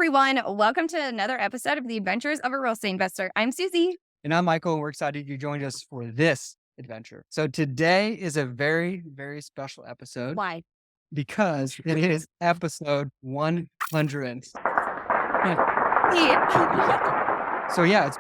everyone. Welcome to another episode of the Adventures of a Real Estate Investor. I'm Susie. And I'm Michael, and we're excited you joined us for this adventure. So today is a very, very special episode Why? because it is episode 100. So yeah, it's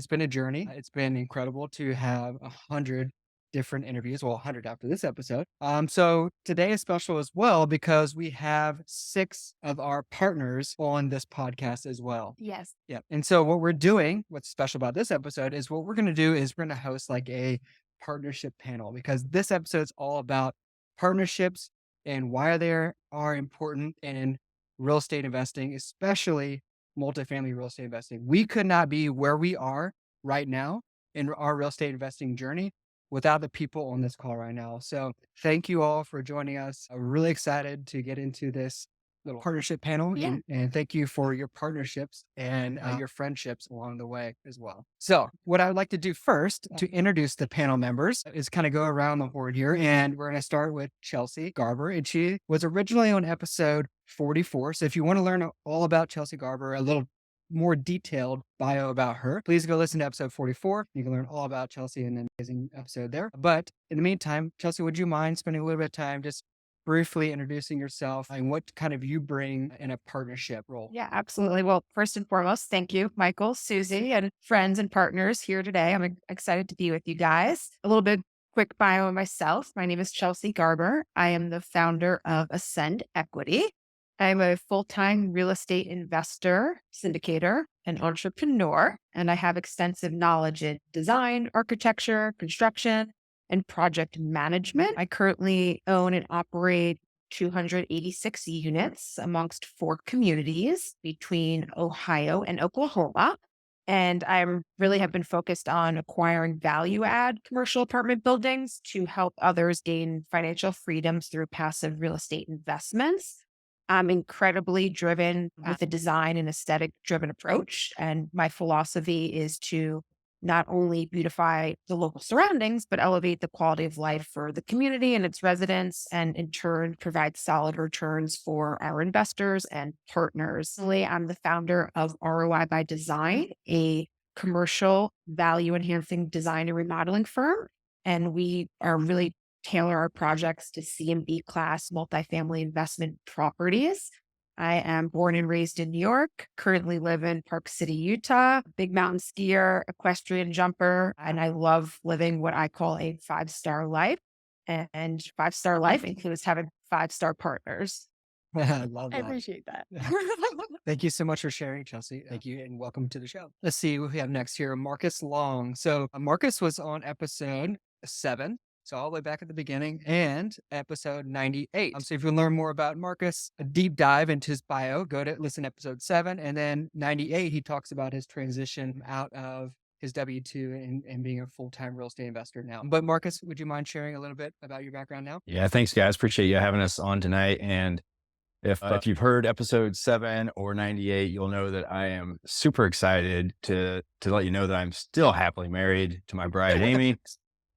been a journey. It's been incredible to have 100 different interviews. Well, 100 after this episode. So today is special as well because we have 6 of our partners on this podcast as well. Yes. Yeah. And so what's special about this episode is what we're going to do is we're going to host like a partnership panel because this episode is all about partnerships and why they are important in real estate investing, especially multifamily real estate investing. We could not be where we are right now in our real estate investing journey without the people on this call right now. So thank you all for joining us. I'm really excited to get into this little partnership panel. Yeah. And thank you for your partnerships and your friendships along the way as well. So what I would like to do first to introduce the panel members is kind of go around the board here. And we're going to start with Chelsea Garber. And she was originally on episode 44. So if you want to learn all about Chelsea Garber, a little more detailed bio about her, please go listen to episode 44. You can learn all about Chelsea in an amazing episode there. But in the meantime, Chelsea, would you mind spending a little bit of time just briefly introducing yourself and what kind of you bring in a partnership role? Yeah, absolutely. Well, first and foremost, thank you, Michael, Susie, and friends and partners here today. I'm excited to be with you guys. A little bit quick bio on myself. My name is Chelsea Garber. I am the founder of Ascend Equity. I'm a full-time real estate investor, syndicator, and entrepreneur, and I have extensive knowledge in design, architecture, construction, and project management. I currently own and operate 286 units amongst 4 communities between Ohio and Oklahoma. And I really have been focused on acquiring value add commercial apartment buildings to help others gain financial freedoms through passive real estate investments. I'm incredibly driven with a design and aesthetic driven approach. And my philosophy is to not only beautify the local surroundings, but elevate the quality of life for the community and its residents, and in turn, provide solid returns for our investors and partners. I'm the founder of ROI by Design, a commercial value enhancing design and remodeling firm. And we are really tailor our projects to C and B class multifamily investment properties. I am born and raised in New York, currently live in Park City, Utah, big mountain skier, equestrian jumper, and I love living what I call a 5-star life. And 5-star life includes having 5-star partners. I love I that. appreciate that. Thank you so much for sharing, Chelsea. Thank you and welcome to the show. Let's see what we have next here. Marcus Long. So Marcus was on episode 7. So all the way back at the beginning and episode 98. So if you learn more about Marcus, a deep dive into his bio, go to listen to episode 7. And then 98, he talks about his transition out of his W-2 and being a full-time real estate investor now. But Marcus, would you mind sharing a little bit about your background now? Yeah, thanks guys. Appreciate you having us on tonight. And if you've heard episode 7 or 98, you'll know that I am super excited to let you know that I'm still happily married to my bride, Amy.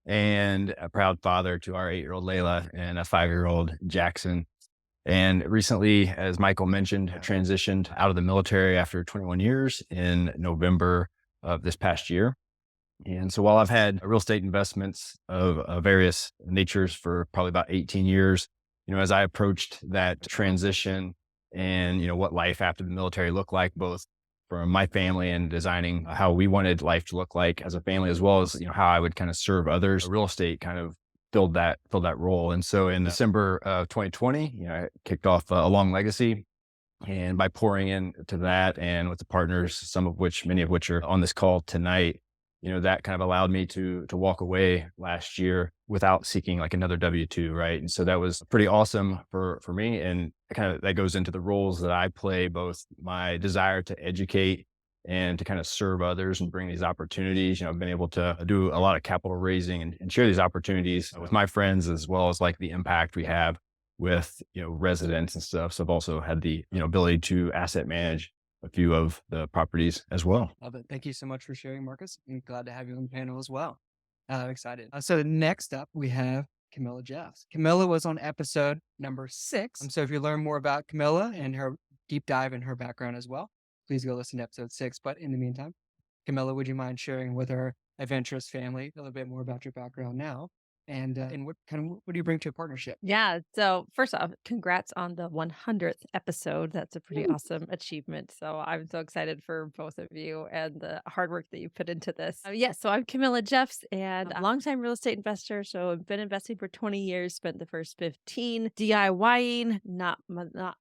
And a proud father to our 8-year-old Layla and a 5-year-old Jackson. And recently, as Michael mentioned, transitioned out of the military after 21 years in November of this past year. And so while I've had real estate investments of various natures for probably about 18 years, as I approached that transition and, what life after the military looked like, both from my family and designing how we wanted life to look like as a family, as well as, how I would kind of serve others. Real estate kind of filled that role. And so in December of 2020, I kicked off a long legacy. And by pouring into that and with the partners, many of which are on this call tonight, that kind of allowed me to walk away last year without seeking like another W-2, right? And so that was pretty awesome for me. And that goes into the roles that I play, both my desire to educate and to kind of serve others and bring these opportunities. I've been able to do a lot of capital raising and share these opportunities with my friends, as well as like the impact we have with, residents and stuff. So I've also had the, ability to asset manage a few of the properties as well. Love it. Thank you so much for sharing, Marcus. I'm glad to have you on the panel as well. I'm excited. So next up, we have Camilla Jeffs. Camilla was on episode number 6. So if you learn more about Camilla and her deep dive in her background as well, please go listen to episode 6. But in the meantime, Camilla, would you mind sharing with our adventurous family a little bit more about your background now? And what do you bring to a partnership? Yeah. So first off, congrats on the 100th episode. That's a pretty Woo. awesome achievement. So I'm so excited for both of you and the hard work that you put into this. Yes. So I'm Camilla Jeffs and I'm a longtime real estate investor. So I've been investing for 20 years, spent the first 15 DIYing, not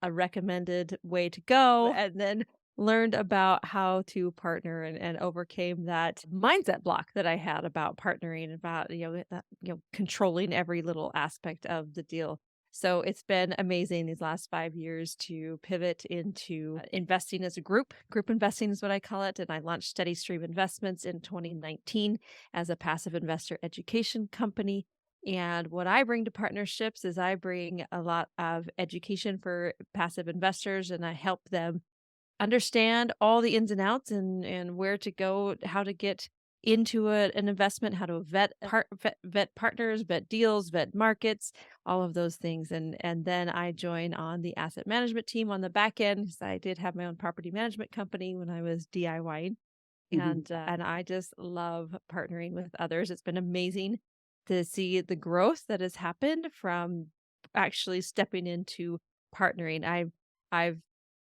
a recommended way to go. And then learned about how to partner and overcame that mindset block that I had about partnering, about controlling every little aspect of the deal. So it's been amazing these last 5 years to pivot into investing as a group. Group investing is what I call it. And I launched Steady Stream Investments in 2019 as a passive investor education company. And what I bring to partnerships is I bring a lot of education for passive investors, and I help them understand all the ins and outs and where to go, how to get into an investment, how to vet partners, vet deals, vet markets, all of those things. And then I join on the asset management team on the back end, because I did have my own property management company when I was DIYing. And I just love partnering with others. It's been amazing to see the growth that has happened from actually stepping into partnering. I've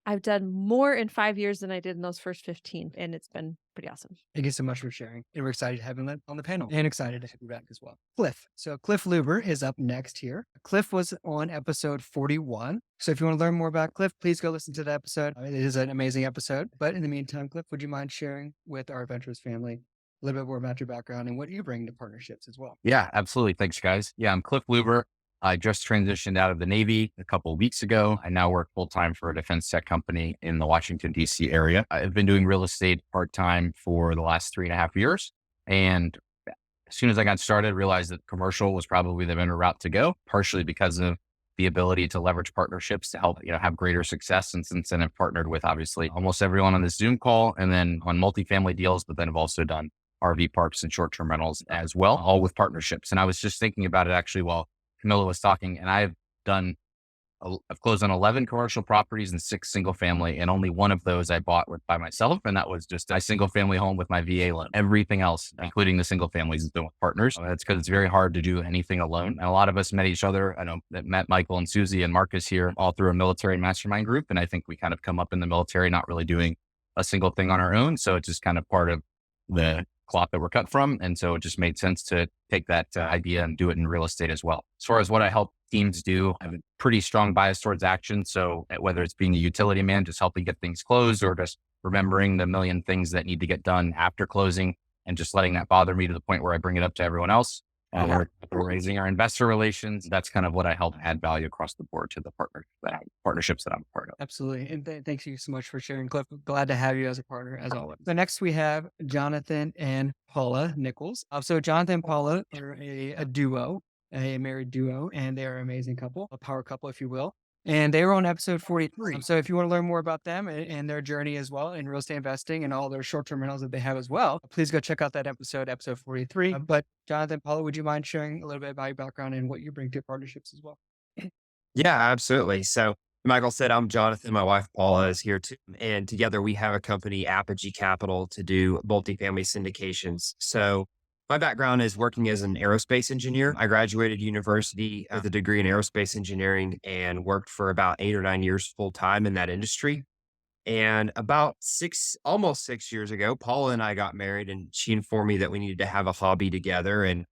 I've done more in 5 years than I did in those first 15, and it's been pretty awesome. Thank you so much for sharing. And we're excited to have him on the panel and excited to have you back as well. Cliff. So Cliff Luber is up next here. Cliff was on episode 41. So if you want to learn more about Cliff, please go listen to the episode. It is an amazing episode. But in the meantime, Cliff, would you mind sharing with our adventurous family a little bit more about your background and what you bring to partnerships as well? Yeah, absolutely. Thanks, guys. Yeah, I'm Cliff Luber. I just transitioned out of the Navy a couple of weeks ago. I now work full time for a defense tech company in the Washington, D.C. area. I've been doing real estate part time for the last 3.5 years. And as soon as I got started, realized that commercial was probably the better route to go, partially because of the ability to leverage partnerships to help, have greater success. And since then, I've partnered with obviously almost everyone on this Zoom call, and then on multifamily deals, but then I've also done RV parks and short-term rentals as well, all with partnerships. And I was just thinking about it actually while Camilla was talking, and I've closed on 11 commercial properties and 6 single family, and only one of those I bought by myself. And that was just a single family home with my VA loan. Everything else, including the single families, has been with partners. That's because it's very hard to do anything alone. And a lot of us met each other. I know that met Michael and Susie and Marcus here all through a military mastermind group. And I think we kind of come up in the military, not really doing a single thing on our own. So it's just kind of part of the cloth that we're cut from. And so it just made sense to take that idea and do it in real estate as well. As far as what I help teams do, I have a pretty strong bias towards action. So whether it's being a utility man, just helping get things closed, or just remembering the million things that need to get done after closing and just letting that bother me to the point where I bring it up to everyone else. We're raising our investor relations. That's kind of what I help add value across the board to the partnerships that I'm a part of. Absolutely. And thanks you so much for sharing, Cliff. Glad to have you as a partner as always. So next we have Jonathan and Paula Nichols. So Jonathan and Paula are a duo, a married duo, and they're an amazing couple, a power couple, if you will. And they were on episode 43. So if you want to learn more about them and their journey as well in real estate investing and all their short-term rentals that they have as well, please go check out that episode 43. But Jonathan, Paula, would you mind sharing a little bit about your background and what you bring to partnerships as well? Yeah, absolutely. So, Michael said, I'm Jonathan. My wife, Paula, is here too. And together we have a company, Apogee Capital, to do multifamily syndications. So, my background is working as an aerospace engineer. I graduated university with a degree in aerospace engineering and worked for about 8 or 9 years full time in that industry. And about almost 6 years ago, Paula and I got married, and she informed me that we needed to have a hobby together. And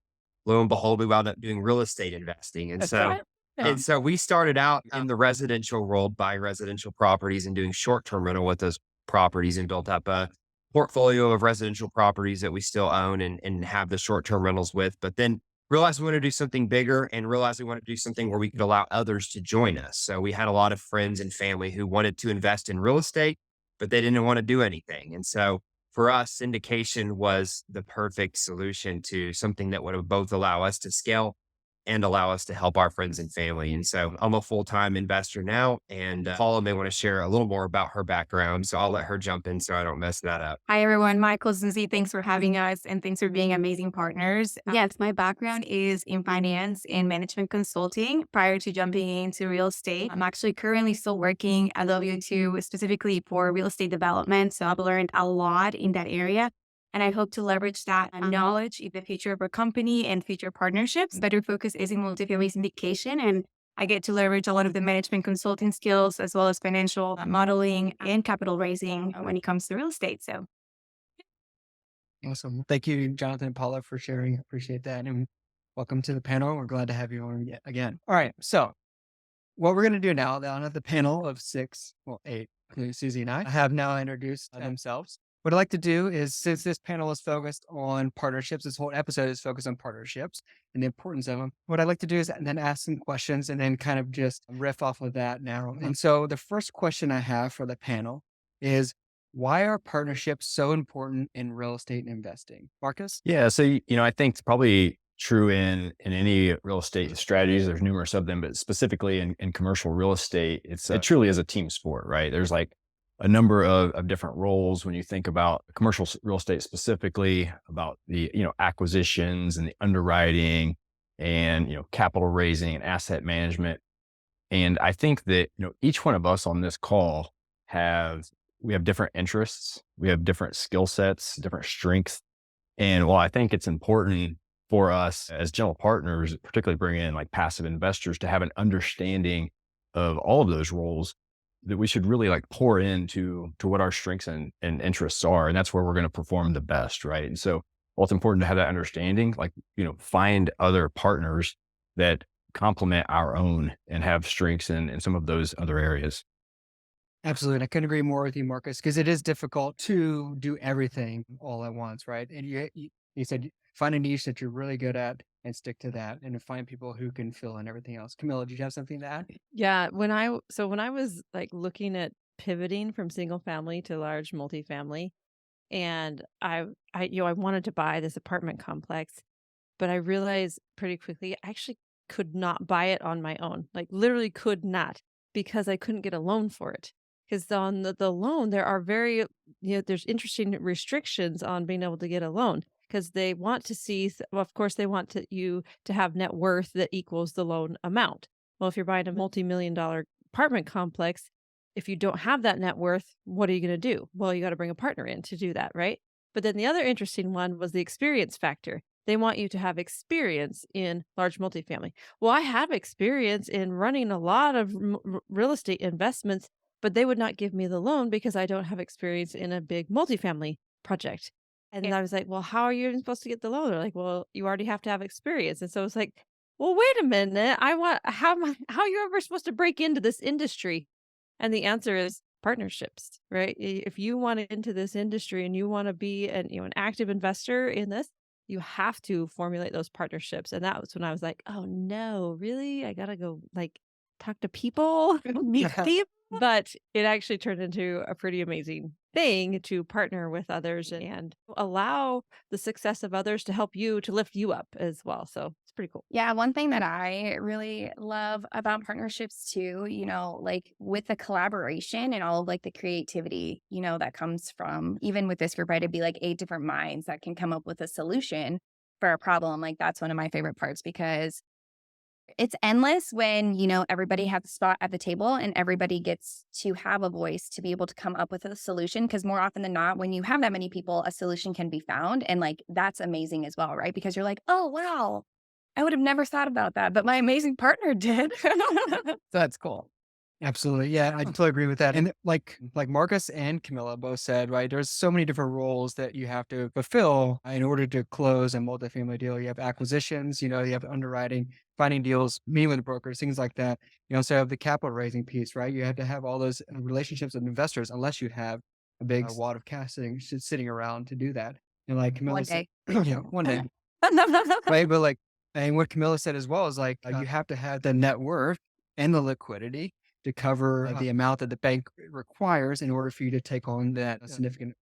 lo and behold, we wound up doing real estate investing. And That's so right. and so we started out in the residential world, buying residential properties and doing short-term rental with those properties, and built up a portfolio of residential properties that we still own and have the short-term rentals with. But then realized we want to do something bigger, and realized we want to do something where we could allow others to join us. So we had a lot of friends and family who wanted to invest in real estate, but they didn't want to do anything. And so for us, syndication was the perfect solution to something that would both allow us to scale and allow us to help our friends and family. And so I'm a full-time investor now, and Paula may want to share a little more about her background. So I'll let her jump in so I don't mess that up. Hi, everyone. Michael, Susie, thanks for having us and thanks for being amazing partners. Yes, my background is in finance and management consulting prior to jumping into real estate. I'm actually currently still working at W2 specifically for real estate development. So I've learned a lot in that area. And I hope to leverage that knowledge in the future of our company and future partnerships. Better focus is in multifamily syndication, and I get to leverage a lot of the management consulting skills as well as financial modeling and capital raising when it comes to real estate. So Awesome. Thank you, Jonathan and Paula, for sharing. Appreciate that. And welcome to the panel. We're glad to have you on again. All right. So what we're going to do now, on the panel of eight, including Susie and I have now introduced themselves. What I'd like to do is, since this panel is focused on partnerships, this whole episode is focused on partnerships and the importance of them. What I'd like to do is then ask some questions and then kind of just riff off of that now. And so the first question I have for the panel is, why are partnerships so important in real estate investing? Marcus? Yeah. So, I think it's probably true in any real estate strategies. There's numerous of them, but specifically in commercial real estate, it truly is a team sport, right? There's like a number of different roles when you think about commercial real estate, specifically about the, acquisitions and the underwriting and, capital raising and asset management. And I think that, each one of us on this call we have different interests, we have different skill sets, different strengths. And while I think it's important for us as general partners, particularly bringing in like passive investors, to have an understanding of all of those roles, that we should really like pour into what our strengths and interests are. And that's where we're going to perform the best. Right. And so while it's important to have that understanding, like, find other partners that complement our own and have strengths in some of those other areas. Absolutely. And I couldn't agree more with you, Marcus, because it is difficult to do everything all at once, right? And you said find a niche that you're really good at and stick to that, and to find people who can fill in everything else. Camilla, did you have something to add? Yeah, when I was like looking at pivoting from single family to large multifamily, and I wanted to buy this apartment complex, but I realized pretty quickly I actually could not buy it on my own. Like literally could not, because I couldn't get a loan for it. Because on the loan, there are there's interesting restrictions on being able to get a loan, because they want to see, well, of course, they want you to have net worth that equals the loan amount. Well, if you're buying a multi-million-dollar apartment complex, if you don't have that net worth, what are you going to do? Well, you got to bring a partner in to do that, right? But then the other interesting one was the experience factor. They want you to have experience in large multifamily. Well, I have experience in running a lot of real estate investments, but they would not give me the loan because I don't have experience in a big multifamily project. And then I was like, well, how are you even supposed to get the loan? They're like, well, you already have to have experience. And so it's like, well, wait a minute. How are you ever supposed to break into this industry? And the answer is partnerships, right? If you want into this industry and you want to be an active investor in this, you have to formulate those partnerships. And that was when I was like, oh no, really? I gotta go like talk to people, meet people. But it actually turned into a pretty amazing thing to partner with others and allow the success of others to help you, to lift you up as well. So it's pretty cool. yeah, one thing that I really love about partnerships too, like with the collaboration and all of like the creativity, that comes from, even with this group, right? It'd be like 8 different minds that can come up with a solution for a problem. Like that's one of my favorite parts, because it's endless when, everybody has a spot at the table and everybody gets to have a voice to be able to come up with a solution. Because more often than not, when you have that many people, a solution can be found. And like, that's amazing as well, right? Because you're like, oh, wow, I would have never thought about that, but my amazing partner did. So that's cool. Absolutely. Yeah, I totally agree with that. And like Marcus and Camilla both said, right, there's so many different roles that you have to fulfill in order to close a multifamily deal. You have acquisitions, you have underwriting, finding deals, meeting with brokers, things like that. You also have the capital raising piece, right? You have to have all those relationships with investors, unless you have a big wad of cash sitting around to do that. And like Camilla One said, day. yeah, one day. Right. But like, and what Camilla said as well is like, you have to have the net worth and the liquidity to cover the amount that the bank requires in order for you to take on that significant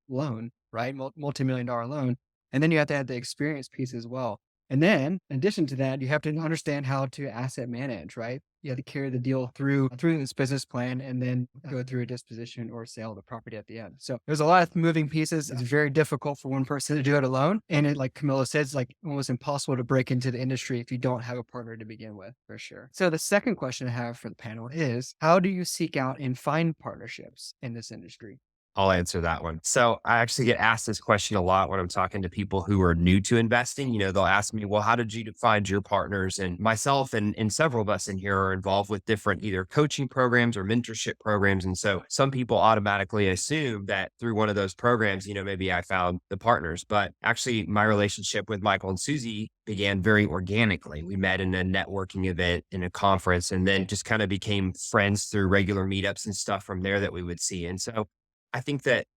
loan, right? Multi-million-dollar loan. And then you have to add the experience piece as well. And then in addition to that, you have to understand how to asset manage, right? You have to carry the deal through this business plan and then go through a disposition or sale of the property at the end. So there's a lot of moving pieces. It's very difficult for one person to do it alone. And it, like Camilla said, it's like almost impossible to break into the industry if you don't have a partner to begin with, for sure. So the second question I have for the panel is, how do you seek out and find partnerships in this industry? I'll answer that one. So I actually get asked this question a lot when I'm talking to people who are new to investing. They'll ask me, well, how did you find your partners? And myself and several of us in here are involved with different either coaching programs or mentorship programs. And so some people automatically assume that through one of those programs, maybe I found the partners. But actually, my relationship with Michael and Susie began very organically. We met in a networking event in a conference and then just kind of became friends through regular meetups and stuff from there that we would see. And so I think that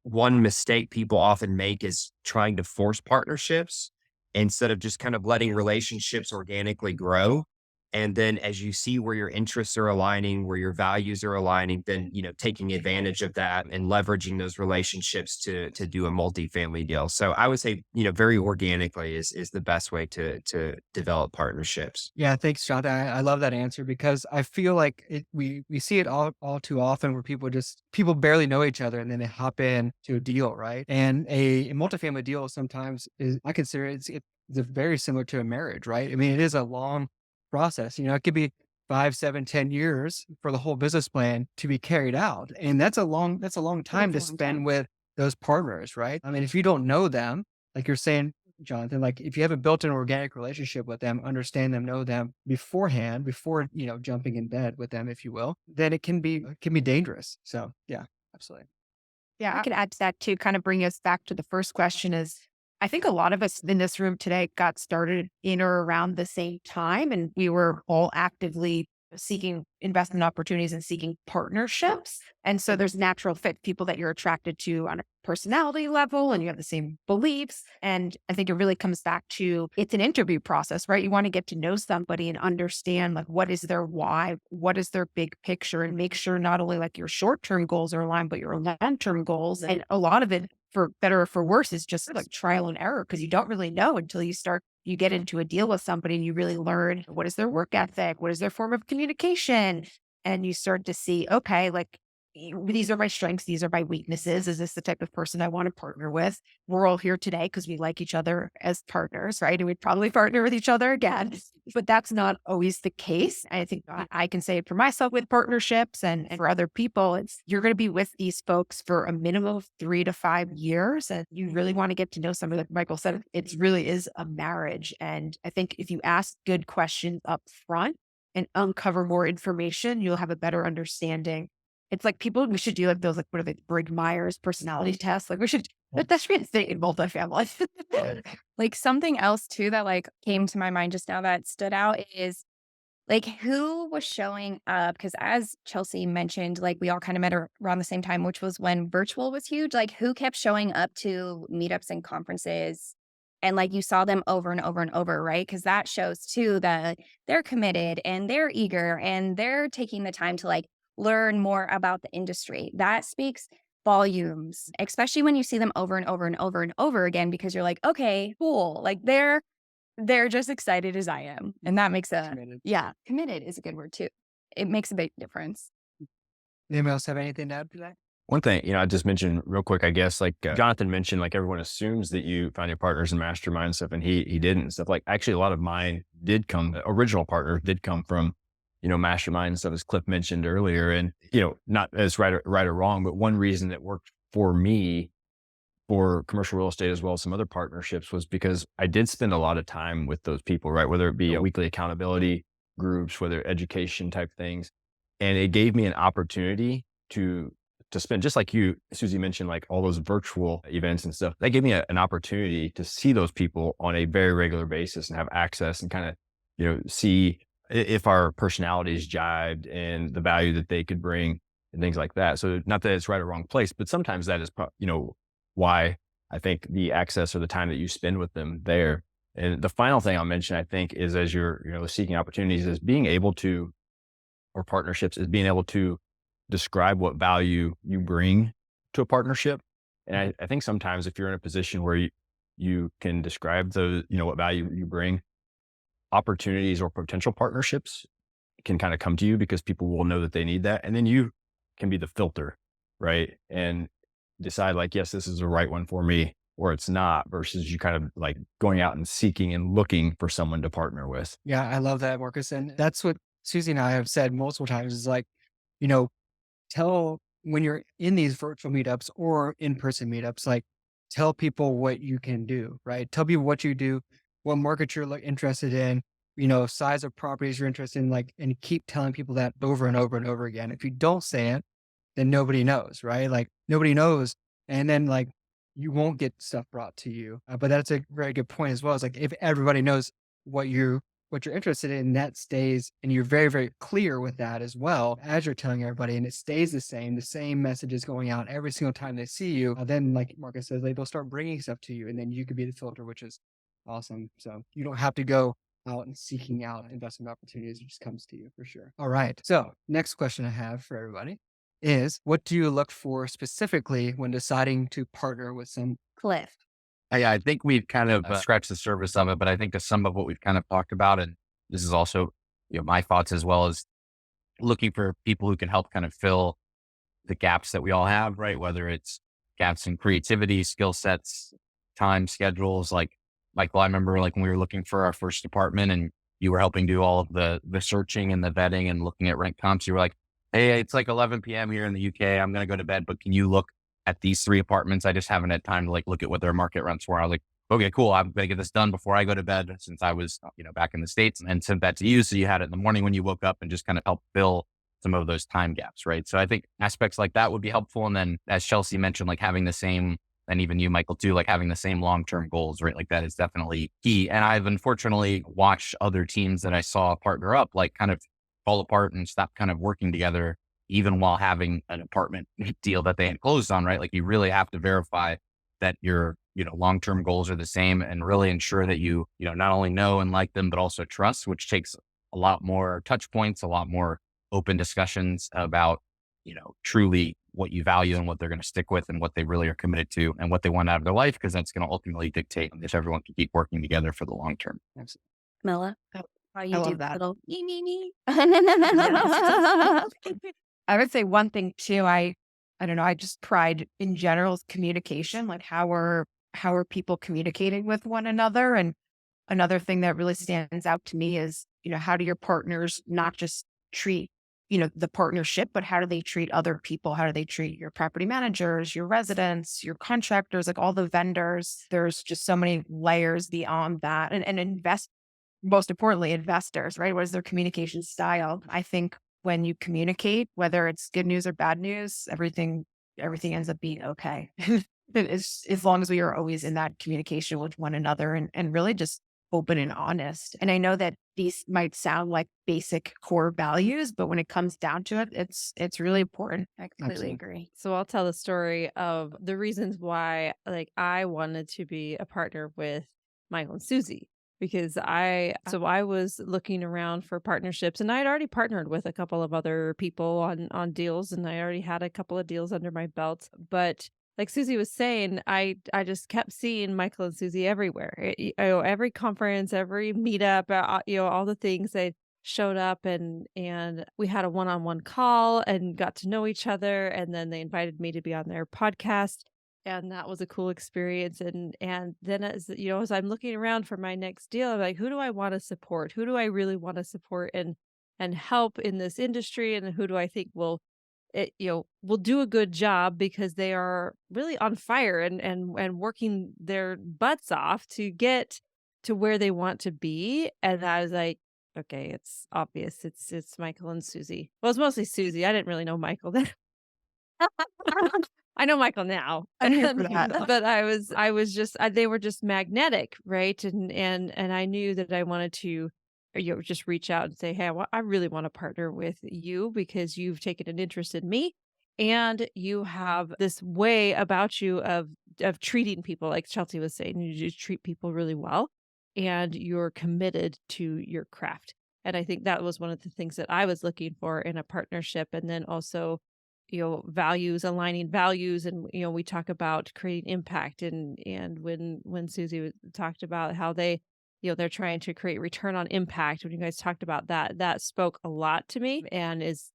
one mistake people often make is trying to force partnerships instead of just kind of letting relationships organically grow. And then as you see where your interests are aligning, where your values are aligning, then, taking advantage of that and leveraging those relationships to do a multifamily deal. So I would say, very organically is the best way to develop partnerships. Yeah, thanks, Jonathan. I love that answer because I feel like we see it all too often where people barely know each other and then they hop in to a deal, right? And a multifamily deal sometimes I consider it's very similar to a marriage, right? I mean, it is a long process. It could be 5, 7, 10 years for the whole business plan to be carried out. And that's a long time to spend with those partners, right? I mean, if you don't know them, like you're saying, Jonathan, like if you haven't built an organic relationship with them, understand them, know them beforehand, before, jumping in bed with them, if you will, then it can be dangerous. So yeah, absolutely. Yeah, I could add to that too, kind of bring us back to the first question is, I think a lot of us in this room today got started in or around the same time, and we were all actively seeking investment opportunities and seeking partnerships. And so there's natural fit people that you're attracted to on a personality level and you have the same beliefs. And I think it really comes back to it's an interview process, right? You want to get to know somebody and understand like what is their why, what is their big picture, and make sure not only like your short-term goals are aligned, but your long-term goals. And a lot of it, for better or for worse, is just like trial and error because you don't really know until you get into a deal with somebody and you really learn what is their work ethic, what is their form of communication. And you start to see, okay, like these are my strengths, these are my weaknesses. Is this the type of person I want to partner with? We're all here today because we like each other as partners, right? And we'd probably partner with each other again, but that's not always the case. I think I can say it for myself with partnerships and for other people, it's you're going to be with these folks for a minimum of 3 to 5 years. And you really want to get to know somebody. Like Michael said, it really is a marriage. And I think if you ask good questions up front and uncover more information, you'll have a better understanding. It's like we should do like those, like, what are they, Briggs-Myers personality tests? Like that should be a thing in multifamily. Like something else too that like came to my mind just now that stood out is like who was showing up, because as Chelsea mentioned, like we all kind of met around the same time, which was when virtual was huge. Like who kept showing up to meetups and conferences, and like you saw them over and over and over, right? Because that shows too that they're committed and they're eager and they're taking the time to like learn more about the industry. That speaks volumes, especially when you see them over and over and over and over again, because you're like, okay, cool. Like they're just excited as I am. And that makes committed is a good word too. It makes a big difference. Anyone else have anything to add to that? One thing, I just mentioned real quick, I guess, like Jonathan mentioned, like everyone assumes that you find your partners in mastermind stuff, and he didn't and stuff. Like actually, a lot of mine original partners did come from, mastermind and stuff, as Cliff mentioned earlier. And, not as right or wrong, but one reason that worked for me for commercial real estate as well as some other partnerships was because I did spend a lot of time with those people, right? Whether it be a weekly accountability groups, whether education type things. And it gave me an opportunity to spend, just like you, Susie mentioned, like all those virtual events and stuff. That gave me an opportunity to see those people on a very regular basis and have access and kind of, see if our personalities jived and the value that they could bring and things like that. So not that it's right or wrong place, but sometimes that is, why I think the access or the time that you spend with them there. And the final thing I'll mention, I think, is as you're, seeking opportunities, is being able to, or partnerships, is being able to describe what value you bring to a partnership. And I think sometimes if you're in a position where you can describe those, what value you bring, opportunities or potential partnerships can kind of come to you because people will know that they need that. And then you can be the filter, right? And decide like, yes, this is the right one for me, or it's not, versus you kind of like going out and seeking and looking for someone to partner with. Yeah, I love that, Marcus. And that's what Susie and I have said multiple times is like, you know, tell when you're in these virtual meetups or in-person meetups, like tell people what you can do, right? Tell people what you do, what market you're interested in, size of properties you're interested in, like, and keep telling people that over and over and over again. If you don't say it, then nobody knows, right? Like nobody knows. And then like you won't get stuff brought to you. But that's a very good point as well. It's like if everybody knows what you're interested in, that stays, and you're very, very clear with that as well as you're telling everybody, and it stays the same message is going out every single time they see you. Then, like Marcus says, like, they'll start bringing stuff to you, and then you could be the filter, which is awesome. So you don't have to go out and seeking out investment opportunities. It just comes to you for sure. All right. So next question I have for everybody is, what do you look for specifically when deciding to partner with some? Cliff. Yeah, I think we've kind of scratched the surface of it, but I think to some of what we've kind of talked about, and this is also, my thoughts as well, as looking for people who can help kind of fill the gaps that we all have, right? Whether it's gaps in creativity, skill sets, time schedules. Like Michael, I remember like when we were looking for our first apartment and you were helping do all of the searching and the vetting and looking at rent comps. You were like, hey, it's like 11 p.m. here in the UK. I'm going to go to bed, but can you look at these 3 apartments? I just haven't had time to like look at what their market rents were. I was like, okay, cool. I'm going to get this done before I go to bed, since I was, back in the States, and sent that to you. So you had it in the morning when you woke up and just kind of help fill some of those time gaps. Right. So I think aspects like that would be helpful. And then as Chelsea mentioned, like having the same, and even you, Michael, too, like having the same long-term goals, right? Like that is definitely key. And I've unfortunately watched other teams that I saw partner up, like kind of fall apart and stop kind of working together, even while having an apartment deal that they had closed on, right? Like you really have to verify that your, long-term goals are the same, and really ensure that you not only know and like them, but also trust, which takes a lot more touch points, a lot more open discussions about, truly what you value and what they're going to stick with and what they really are committed to and what they want out of their life, because that's going to ultimately dictate if everyone can keep working together for the long term. Absolutely. Mela, how I you do love that. little me. I would say one thing too, I don't know, I just pride in general is communication, like how are people communicating with one another? And another thing that really stands out to me is, how do your partners not just treat, the partnership, but how do they treat other people? How do they treat your property managers, your residents, your contractors, like all the vendors? There's just so many layers beyond that. And most importantly, investors, right? What is their communication style? I think when you communicate, whether it's good news or bad news, everything ends up being okay. It's, as long as we are always in that communication with one another and really just open and honest. And I know that these might sound like basic core values, but when it comes down to it, it's really important. I completely Absolutely. agree. So I'll tell the story of the reasons why like I wanted to be a partner with Michael and Susie, because I was looking around for partnerships, and I had already partnered with a couple of other people on deals, and I already had a couple of deals under my belt. But like Susie was saying, I just kept seeing Michael and Susie everywhere. Every conference, every meetup, all the things they showed up, and we had a one-on-one call and got to know each other, and then they invited me to be on their podcast, and that was a cool experience. And then as I'm looking around for my next deal, I'm like, who do I want to support? Who do I really want to support and help in this industry, and who do I think will do a good job, because they are really on fire and working their butts off to get to where they want to be. And I was like, okay, it's obvious. It's Michael and Susie. Well, it's mostly Susie. I didn't really know Michael then. I know Michael now. I'm here for that. But they were just magnetic, right? And I knew that I wanted to just reach out and say, hey, I really want to partner with you, because you've taken an interest in me, and you have this way about you of treating people, like Chelsea was saying. You just treat people really well, and you're committed to your craft. And I think that was one of the things that I was looking for in a partnership. And then also values, aligning values. And, we talk about creating impact. And when Susie talked about how they're trying to create return on impact, when you guys talked about that, that spoke a lot to me and is,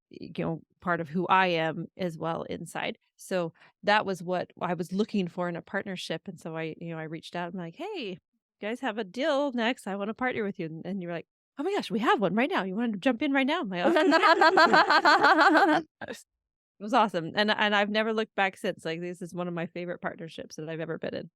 part of who I am as well inside. So that was what I was looking for in a partnership. And so I reached out and like, hey, you guys have a deal next. I want to partner with you. And you're like, oh my gosh, we have one right now. You want to jump in right now? I'm like, "Okay." It was awesome. And I've never looked back since. Like, this is one of my favorite partnerships that I've ever been in.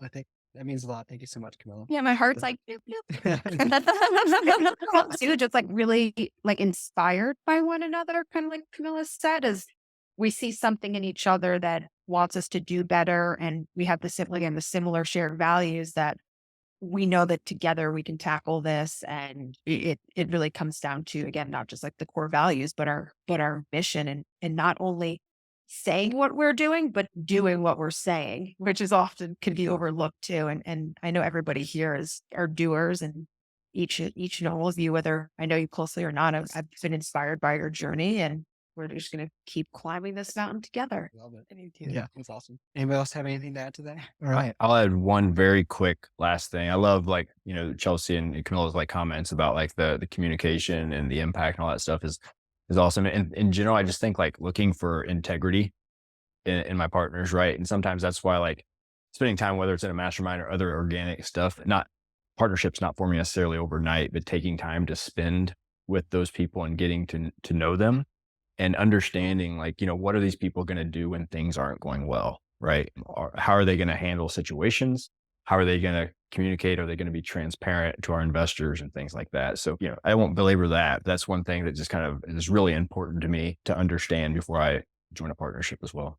I think that means a lot. Thank you so much, Camilla. Yeah, my heart's like, bloop, bloop. Too, just like really like inspired by one another, kind of like Camilla said, is we see something in each other that wants us to do better. And we have the similar shared values that we know that together we can tackle this. And it really comes down to, again, not just like the core values, but our mission, and not only saying what we're doing, but doing what we're saying, which is often can be overlooked too. And I know everybody here are doers, and each and all of you, whether I know you closely or not, I've been inspired by your journey, and we're just going to keep climbing this mountain together. Love it. Yeah, that's awesome. Anybody else have anything to add to that? All right. I'll add one very quick last thing. I love Chelsea and Camilla's like comments about like the communication and the impact and all that stuff is awesome. And in general, I just think like looking for integrity in my partners, right? And sometimes that's why like spending time, whether it's in a mastermind or other organic stuff, not partnerships, not forming necessarily overnight, but taking time to spend with those people and getting to know them and understanding like, what are these people going to do when things aren't going well, right? Or how are they going to handle situations? How are they going to communicate? Are they going to be transparent to our investors and things like that? So, I won't belabor that. That's one thing that just kind of is really important to me to understand before I join a partnership as well.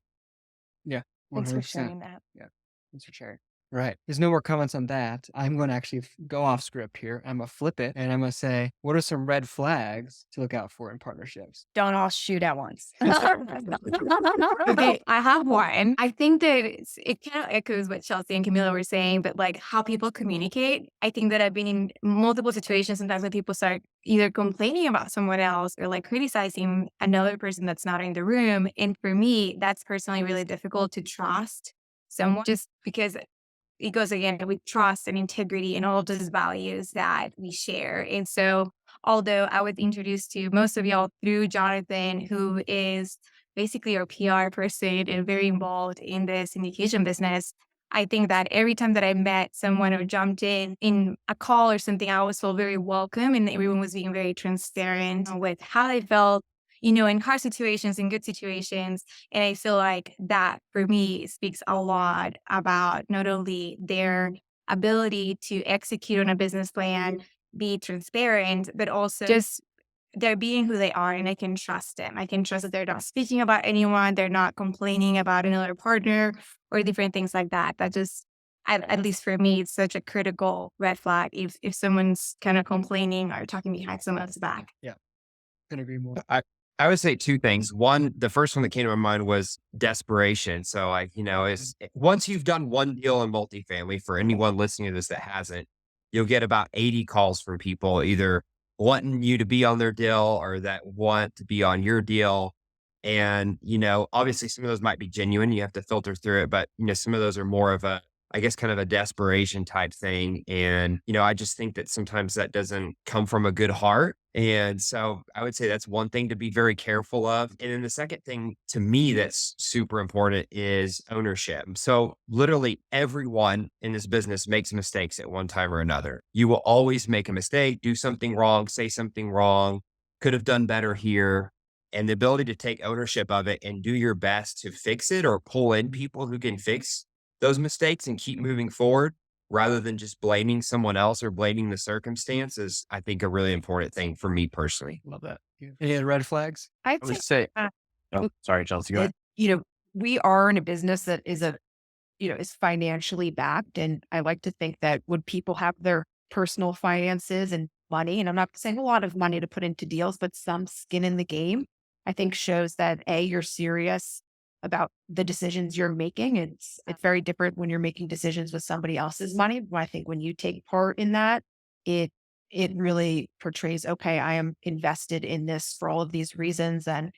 Yeah. 100%. Thanks for sharing that. Yeah. Thanks for sharing. Right. There's no more comments on that. I'm going to actually go off script here. I'm going to flip it and I'm going to say, what are some red flags to look out for in partnerships? Don't all shoot at once. Okay, I have one. I think that it kind of echoes what Chelsea and Camilla were saying, but like how people communicate. I think that I've been in multiple situations sometimes when people start either complaining about someone else or like criticizing another person that's not in the room. And for me, that's personally really difficult to trust someone just because it goes again with trust and integrity and all of those values that we share. And so, although I was introduced to most of y'all through Jonathan, who is basically our PR person and very involved in the syndication business, I think that every time that I met someone or jumped in a call or something, I always felt very welcome, and everyone was being very transparent with how they felt, in hard situations and good situations. And I feel like that for me speaks a lot about not only their ability to execute on a business plan, be transparent, but also just they're being who they are, and I can trust them. I can trust that they're not speaking about anyone. They're not complaining about another partner or different things like that. That just, at least for me, it's such a critical red flag if someone's kind of complaining or talking behind someone's back. Yeah. Couldn't agree more. I would say two things. One, the first one that came to my mind was desperation. So is once you've done one deal in multifamily, for anyone listening to this that hasn't, you'll get about 80 calls from people either wanting you to be on their deal or that want to be on your deal. And, obviously some of those might be genuine. You have to filter through it, but some of those are more of a, I guess, kind of a desperation type thing. And, I just think that sometimes that doesn't come from a good heart. And so I would say that's one thing to be very careful of. And then the second thing to me that's super important is ownership. So literally everyone in this business makes mistakes at one time or another. You will always make a mistake, do something wrong, say something wrong, could have done better here. And the ability to take ownership of it and do your best to fix it or pull in people who can fix those mistakes and keep moving forward rather than just blaming someone else or blaming the circumstances, I think a really important thing for me personally. Love that. Any other red flags? I'd I say, would say, oh, sorry, Chelsea, go ahead. we are in a business that is financially backed. And I like to think that when people have their personal finances and money, and I'm not saying a lot of money to put into deals, but some skin in the game, I think shows that you're serious about the decisions you're making. It's very different when you're making decisions with somebody else's money. But I think when you take part in that, it really portrays, okay, I am invested in this for all of these reasons. And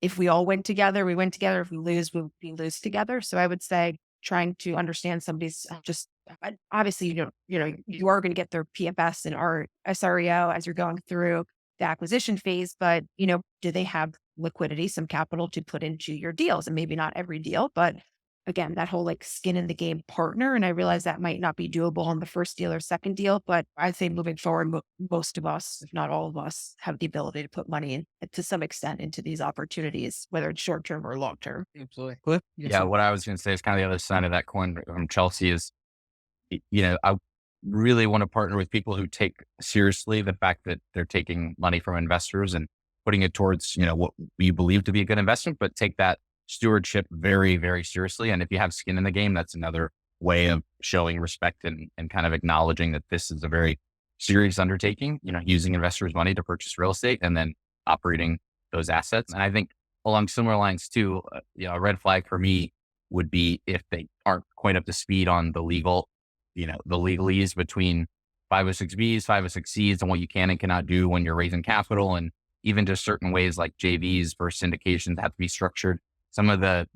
if we all win together, we win together. If we lose, we lose together. So I would say trying to understand somebody's just obviously, you are going to get their PFS and our SREO as you're going through the acquisition phase, but do they have liquidity, some capital to put into your deals? And maybe not every deal, but again, that whole like skin in the game partner. And I realize that might not be doable on the first deal or second deal, but I'd say moving forward, most of us, if not all of us, have the ability to put money in to some extent into these opportunities, whether it's short term or long term. Absolutely. Cliff? Yeah, what I was going to say is kind of the other side of that coin from Chelsea is, I really want to partner with people who take seriously the fact that they're taking money from investors and putting it towards, what we believe to be a good investment, but take that stewardship very, very seriously. And if you have skin in the game, that's another way of showing respect and kind of acknowledging that this is a very serious undertaking, using investors' money to purchase real estate and then operating those assets. And I think along similar lines too, a red flag for me would be if they aren't quite up to speed on the the legalese between 506Bs, 506Cs, and what you can and cannot do when you're raising capital, and even just certain ways like JVs versus syndications have to be structured. Some of the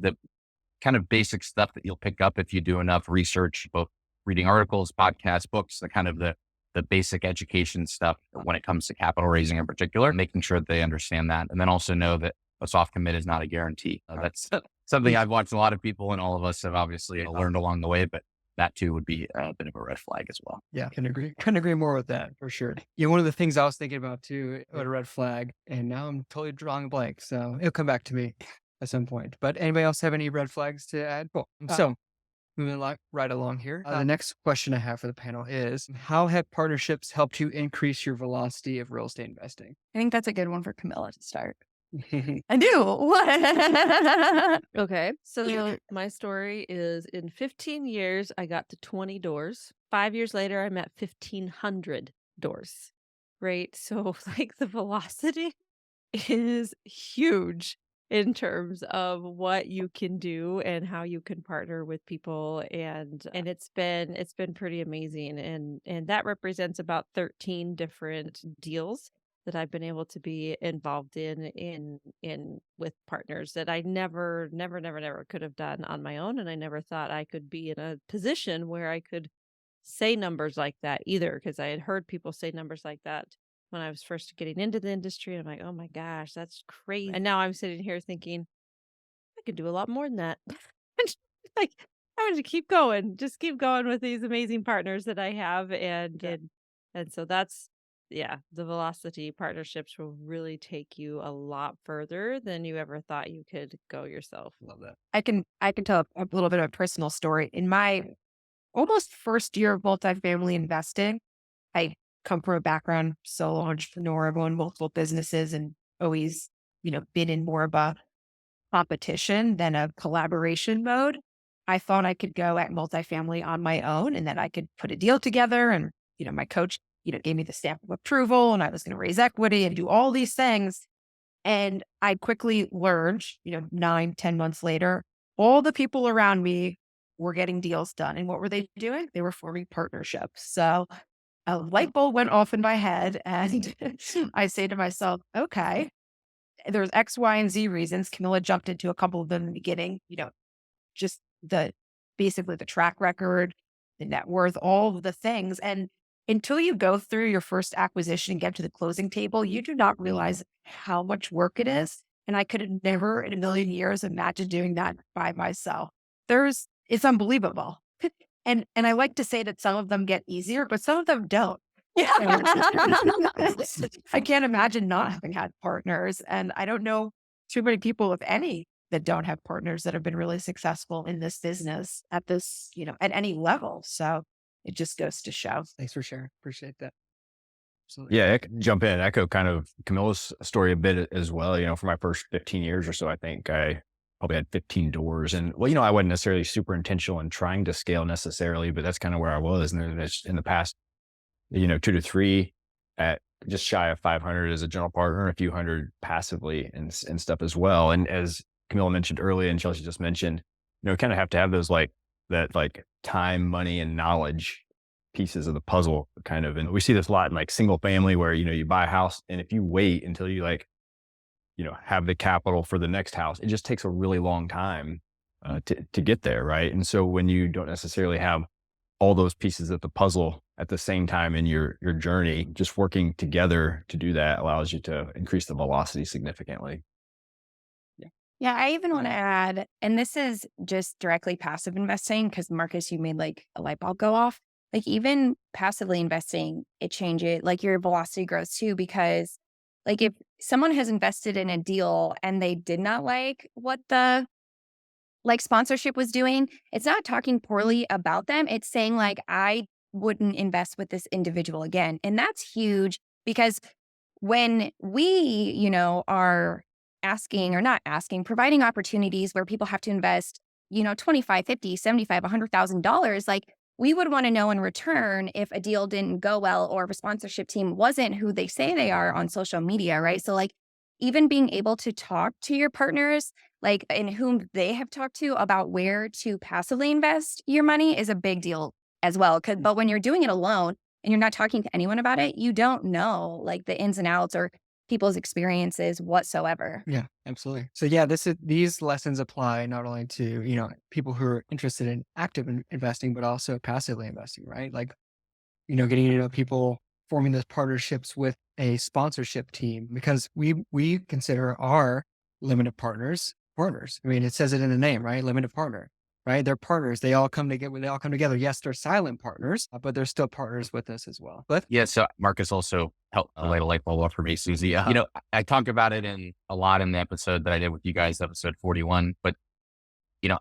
kind of basic stuff that you'll pick up if you do enough research, both reading articles, podcasts, books, the basic education stuff when it comes to capital raising in particular, making sure that they understand that. And then also know that a soft commit is not a guarantee. That's something I've watched a lot of people and all of us have obviously learned along the way, but that too would be a bit of a red flag as well. Yeah, couldn't agree more with that for sure. One of the things I was thinking about too, about a red flag, and now I'm totally drawing a blank, so it'll come back to me at some point. But anybody else have any red flags to add? Cool. So moving right along here. The next question I have for the panel is, how have partnerships helped you increase your velocity of real estate investing? I think that's a good one for Camilla to start. I do. What? Okay. So my story is in 15 years, I got to 20 doors. 5 years later, I'm at 1,500 doors. Right. So like the velocity is huge in terms of what you can do and how you can partner with people, and it's been pretty amazing, and that represents about 13 different deals that I've been able to be involved in with partners that I never could have done on my own, and I never thought I could be in a position where I could say numbers like that either, because I had heard people say numbers like that when I was first getting into the industry. I'm like, oh my gosh, that's crazy. And now I'm sitting here thinking, I could do a lot more than that. Like, I'm going to keep going, just keep going with these amazing partners that I have. And so that's, the velocity partnerships will really take you a lot further than you ever thought you could go yourself. Love that. I can tell a little bit of a personal story. In my almost first year of multifamily investing, I come from a background, solo entrepreneur. I've owned multiple businesses and always, been in more of a competition than a collaboration mode. I thought I could go at multifamily on my own and that I could put a deal together. And, my coach, gave me the stamp of approval, and I was going to raise equity and do all these things. And I quickly learned, 9, 10 months later, all the people around me were getting deals done. And what were they doing? They were forming partnerships. So a light bulb went off in my head, and I say to myself, okay, there's X, Y, and Z reasons. Camilla jumped into a couple of them in the beginning, just basically the track record, the net worth, all of the things. And until you go through your first acquisition and get to the closing table, you do not realize how much work it is. And I could have never in a million years imagined doing that by myself. It's unbelievable. And I like to say that some of them get easier, but some of them don't. Yeah. I can't imagine not having had partners. And I don't know too many people, if any, that don't have partners that have been really successful in this business at this, at any level. So it just goes to show. Thanks for sharing. Appreciate that. Absolutely. Yeah, I can jump in and echo kind of Camilla's story a bit as well. For my first 15 years or so, I think I probably had 15 doors. And I wasn't necessarily super intentional in trying to scale necessarily, but that's kind of where I was. And then in the past, 2 to 3 at just shy of 500 as a general partner, a few hundred passively and stuff as well. And as Camilla mentioned earlier, and Chelsea just mentioned, kind of have to have those time, money, and knowledge pieces of the puzzle kind of. And we see this a lot in single family where, you buy a house, and if you wait until you have the capital for the next house. It just takes a really long time to get there. Right. And so when you don't necessarily have all those pieces of the puzzle at the same time in your journey, just working together to do that allows you to increase the velocity significantly. Yeah, I even want to add, and this is just directly passive investing because Marcus, you made like a light bulb go off. Like even passively investing, it changes, like your velocity grows too, because like if someone has invested in a deal and they did not like what the like sponsorship was doing, it's not talking poorly about them. It's saying like, I wouldn't invest with this individual again. And that's huge because when we, are asking or not asking, providing opportunities where people have to invest, 25, 50, 75, $100,000, like we would want to know in return if a deal didn't go well or if a sponsorship team wasn't who they say they are on social media, right? So like even being able to talk to your partners, like and whom they have talked to about where to passively invest your money is a big deal as well. But when you're doing it alone, and you're not talking to anyone about it, you don't know like the ins and outs or people's experiences whatsoever. Yeah, absolutely. So yeah, these lessons apply not only to, people who are interested in active investing, but also passively investing, right? Like, getting to know people, forming those partnerships with a sponsorship team, because we consider our limited partners partners. I mean, it says it in the name, right? Limited partner, right? They're partners. They all come together. They all come together. Yes, they're silent partners, but they're still partners with us as well. But Yeah. So Marcus also helped light a light bulb up for me, Susie. I talked about it a lot in the episode that I did with you guys, episode 41, but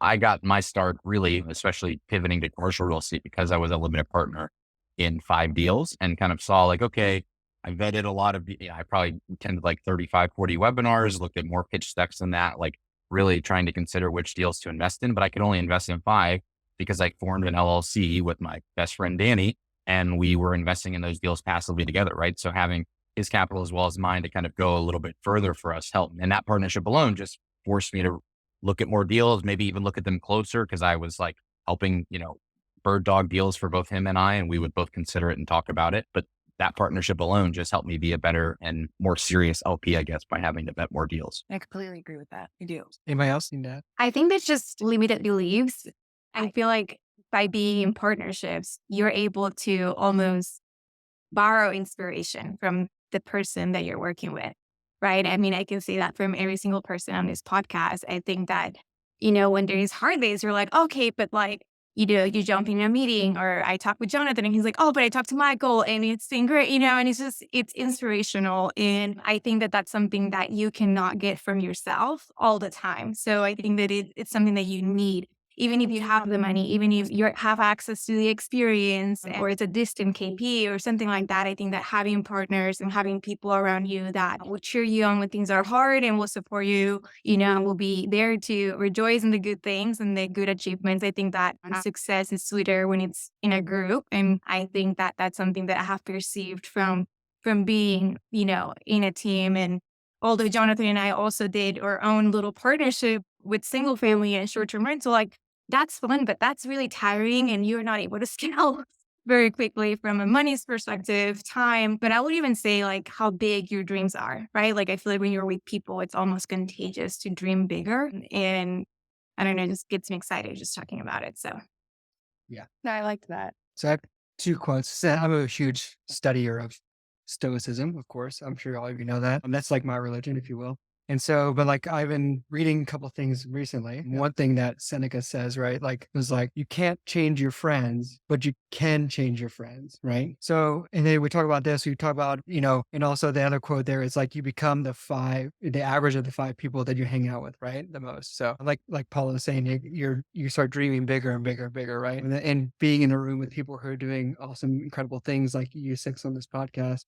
I got my start really, especially pivoting to commercial real estate because I was a limited partner in 5 deals and kind of saw like, okay, I vetted a lot of, I probably attended like 35, 40 webinars, looked at more pitch decks than that, like really trying to consider which deals to invest in, but I could only invest in 5 because I formed an LLC with my best friend, Danny, and we were investing in those deals passively together. Right. So having his capital as well as mine to kind of go a little bit further for us helped. And that partnership alone just forced me to look at more deals, maybe even look at them closer because I was like helping, bird dog deals for both him and I, and we would both consider it and talk about it. But that partnership alone just helped me be a better and more serious LP, I guess, by having to vet more deals. I completely agree with that. I do. anybody else need that? I think that's just limited beliefs. I feel like by being in partnerships, you're able to almost borrow inspiration from the person that you're working with, right? I mean, I can say that from every single person on this podcast. I think that, when there's hard days, you're like, okay, but like, you jump in a meeting or I talk with Jonathan and he's like, oh, but I talked to Michael and it's been great, and it's inspirational. And I think that that's something that you cannot get from yourself all the time. So I think that it's something that you need. Even if you have the money, even if you have access to the experience or it's a distant KP or something like that, I think that having partners and having people around you that will cheer you on when things are hard and will support you, and will be there to rejoice in the good things and the good achievements. I think that success is sweeter when it's in a group. And I think that that's something that I have perceived from being, in a team. And although Jonathan and I also did our own little partnership with single family and short-term rental, like that's fun, but that's really tiring and you're not able to scale very quickly from a money's perspective, time. But I would even say like how big your dreams are, right? Like I feel like when you're with people, it's almost contagious to dream bigger. And I don't know, it just gets me excited just talking about it. So Yeah. No, I liked that. So I have 2 quotes. So I'm a huge studier of Stoicism, of course. I'm sure all of you know that. That's like my religion, if you will. And so, but like I've been reading a couple things recently. One thing that Seneca says, right? Like it was like, you can't change your friends, but you can change your friends, right? So, and then we talk about this, we talk about, and also the other quote there is like, you become the average of the 5 people that you hang out with, right? The most. So like Paula was saying, you start dreaming bigger and bigger and bigger, right? And being in a room with people who are doing awesome, incredible things like you 6 on this podcast,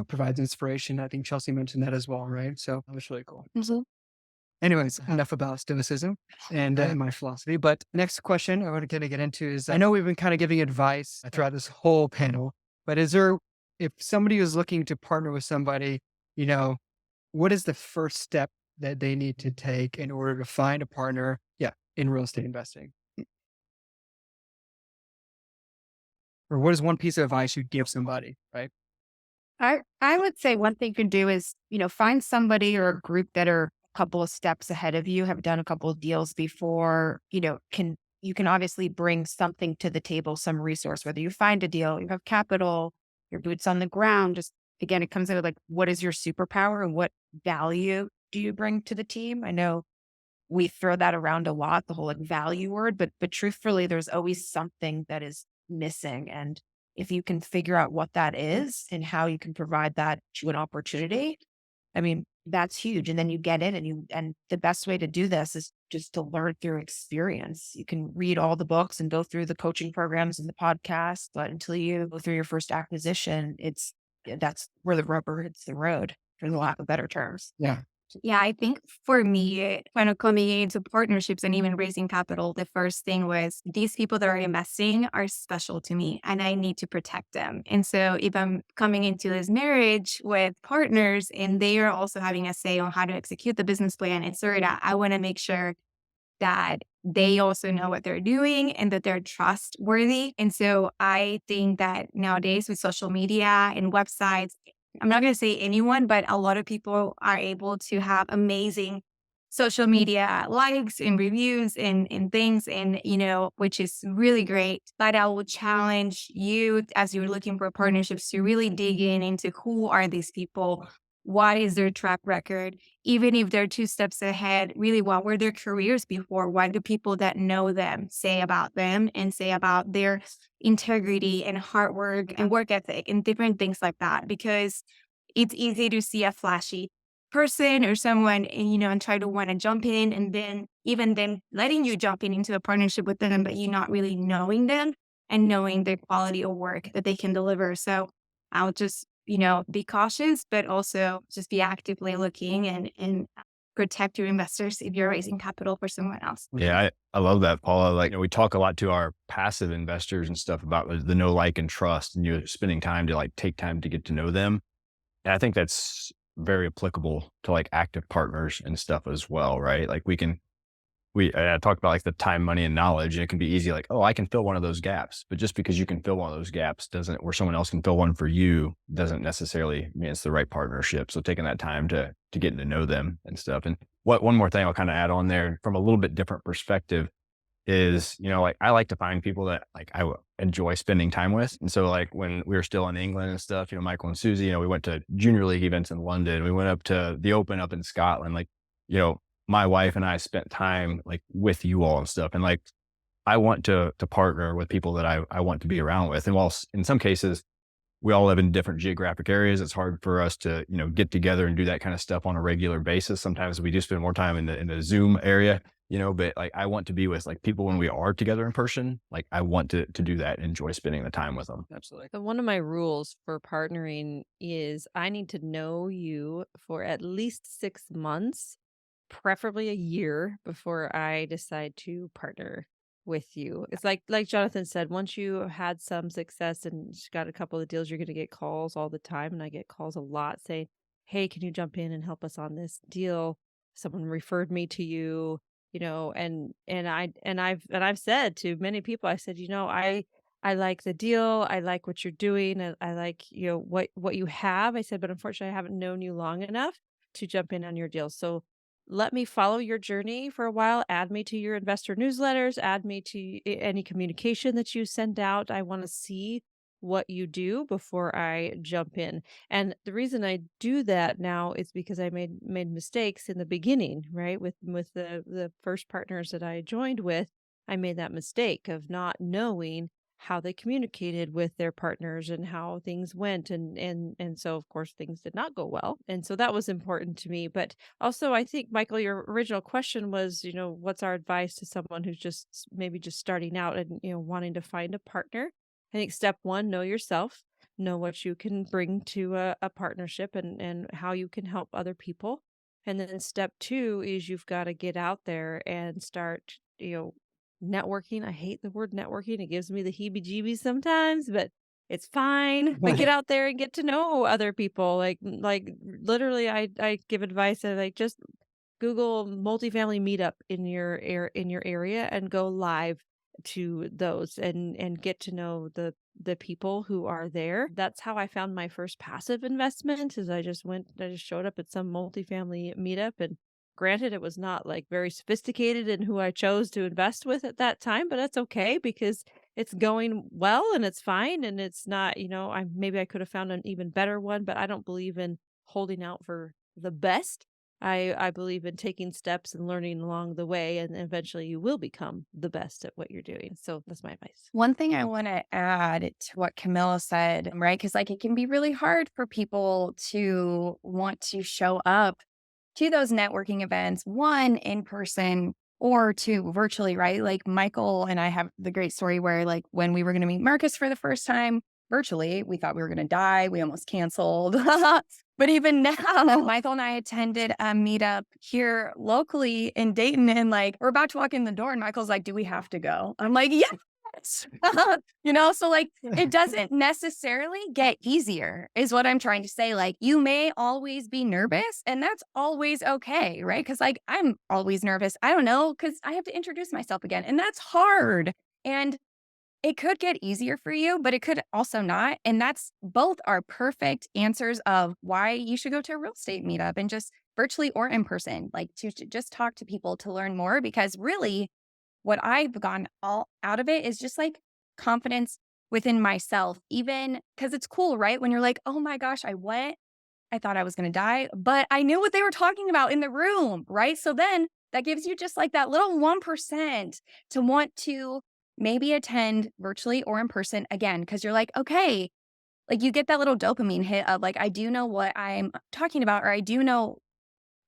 provides inspiration. I think Chelsea mentioned that as well, right? So that was really cool. Mhm. Anyways, enough about Stoicism and my philosophy. But next question I want to kind of get into is, I know we've been kind of giving advice throughout this whole panel, but if somebody is looking to partner with somebody, what is the first step that they need to take in order to find a partner? Yeah, in real estate investing. Or what is one piece of advice you'd give somebody, right? I would say one thing you can do is, find somebody or a group that are a couple of steps ahead of you, have done a couple of deals before, you can obviously bring something to the table, some resource, whether you find a deal, you have capital, your boots on the ground. Just again, it comes into like, what is your superpower and what value do you bring to the team? I know we throw that around a lot, the whole like value word, but truthfully, there's always something that is missing. And if you can figure out what that is and how you can provide that to an opportunity, I mean, that's huge. And then you get in and the best way to do this is just to learn through experience. You can read all the books and go through the coaching programs and the podcast, but until you go through your first acquisition, that's where the rubber hits the road, for the lack of better terms. Yeah. Yeah, I think for me, when coming into partnerships and even raising capital, the first thing was these people that are investing are special to me and I need to protect them. And so if I'm coming into this marriage with partners and they are also having a say on how to execute the business plan, etc., I want to make sure that they also know what they're doing and that they're trustworthy. And so I think that nowadays with social media and websites, I'm not going to say anyone, but a lot of people are able to have amazing social media likes and reviews and things, and, which is really great. But I will challenge you as you're looking for partnerships to really dig in into who are these people? What is their track record? Even if they're two steps ahead, really, what were their careers before? What do people that know them say about them and say about their integrity and hard work and work ethic and different things like that? Because it's easy to see a flashy person or someone and try to want to jump in, and then even them letting you jump into a partnership with them, but you not really knowing them and knowing the quality of work that they can deliver. So I'll just be cautious, but also just be actively looking and protect your investors if you're raising capital for someone else. Yeah, I love that, Paula. Like, we talk a lot to our passive investors and stuff about the know, like, and trust, and you're spending time to like take time to get to know them. And I think that's very applicable to like active partners and stuff as well, right? Like I talked about like the time, money, and knowledge, and it can be easy, like, oh, I can fill one of those gaps. But just because you can fill one of those gaps or someone else can fill one for you, doesn't necessarily mean it's the right partnership. So taking that time to get to know them and stuff. And one more thing I'll kind of add on there from a little bit different perspective is, like, I like to find people that like enjoy spending time with. And so like when we were still in England and stuff, Michael and Susie, we went to junior league events in London. We went up to the Open up in Scotland. Like, my wife and I spent time like with you all and stuff. And like, I want to partner with people that I want to be around with. And while in some cases we all live in different geographic areas, it's hard for us to, get together and do that kind of stuff on a regular basis. Sometimes we do spend more time in the Zoom area, but like, I want to be with like people when we are together in person. Like, I want to do that and enjoy spending the time with them. Absolutely. So one of my rules for partnering is I need to know you for at least 6 months, preferably a year, before I decide to partner with you. It's like Jonathan said, once you had some success and got a couple of deals, you're going to get calls all the time. And I get calls a lot saying, hey, can you jump in and help us on this deal? Someone referred me to you, I've said to many people, I said, I like the deal. I like what you're doing. I like, what you have. I said, but unfortunately I haven't known you long enough to jump in on your deal. So let me follow your journey for a while. Add me to your investor newsletters. Add me to any communication that you send out. I want to see what you do before I jump in. And the reason I do that now is because I made mistakes in the beginning, right? With the first partners that I joined with, I made that mistake of not knowing how they communicated with their partners and how things went, and so of course things did not go well, and so that was important to me. But also, I think, Michael, your original question was, what's our advice to someone who's just maybe just starting out and wanting to find a partner? I think step one, know yourself, know what you can bring to a partnership and how you can help other people. And then step two is you've got to get out there and start, networking. I hate the word networking. It gives me the heebie-jeebies sometimes, but it's fine. But get out there and get to know other people. Like literally, I give advice that like just Google multifamily meetup in your area and go live to those and get to know the people who are there. That's how I found my first passive investment is I just showed up at some multifamily meetup, and granted it was not like very sophisticated in who I chose to invest with at that time, but that's okay because it's going well and it's fine and it's not, maybe I could have found an even better one, but I don't believe in holding out for the best. I believe in taking steps and learning along the way, and eventually you will become the best at what you're doing. So that's my advice. One thing I want to add to what Camilla said, right? Because like it can be really hard for people to want to show up to those networking events, one in person or two virtually, right? Like Michael and I have the great story where like when we were going to meet Marcus for the first time virtually, we thought we were going to die. We almost canceled. But even now, Michael and I attended a meetup here locally in Dayton, and like we're about to walk in the door, and Michael's like, "Do we have to go?" I'm like, "Yes." So like it doesn't necessarily get easier, is what I'm trying to say. Like you may always be nervous, and that's always okay, right? Because like I'm always nervous. I don't know, because I have to introduce myself again, and that's hard. And it could get easier for you, but it could also not. And that's both are perfect answers of why you should go to a real estate meetup and just virtually or in person, like to just talk to people to learn more. Because really, what I've gotten all out of it is just like confidence within myself, even because it's cool, right? When you're like, oh my gosh, I thought I was going to die, but I knew what they were talking about in the room, right? So then that gives you just like that little 1% to want to maybe attend virtually or in person again, because you're like, okay, like you get that little dopamine hit of like, I do know what I'm talking about, or I do know,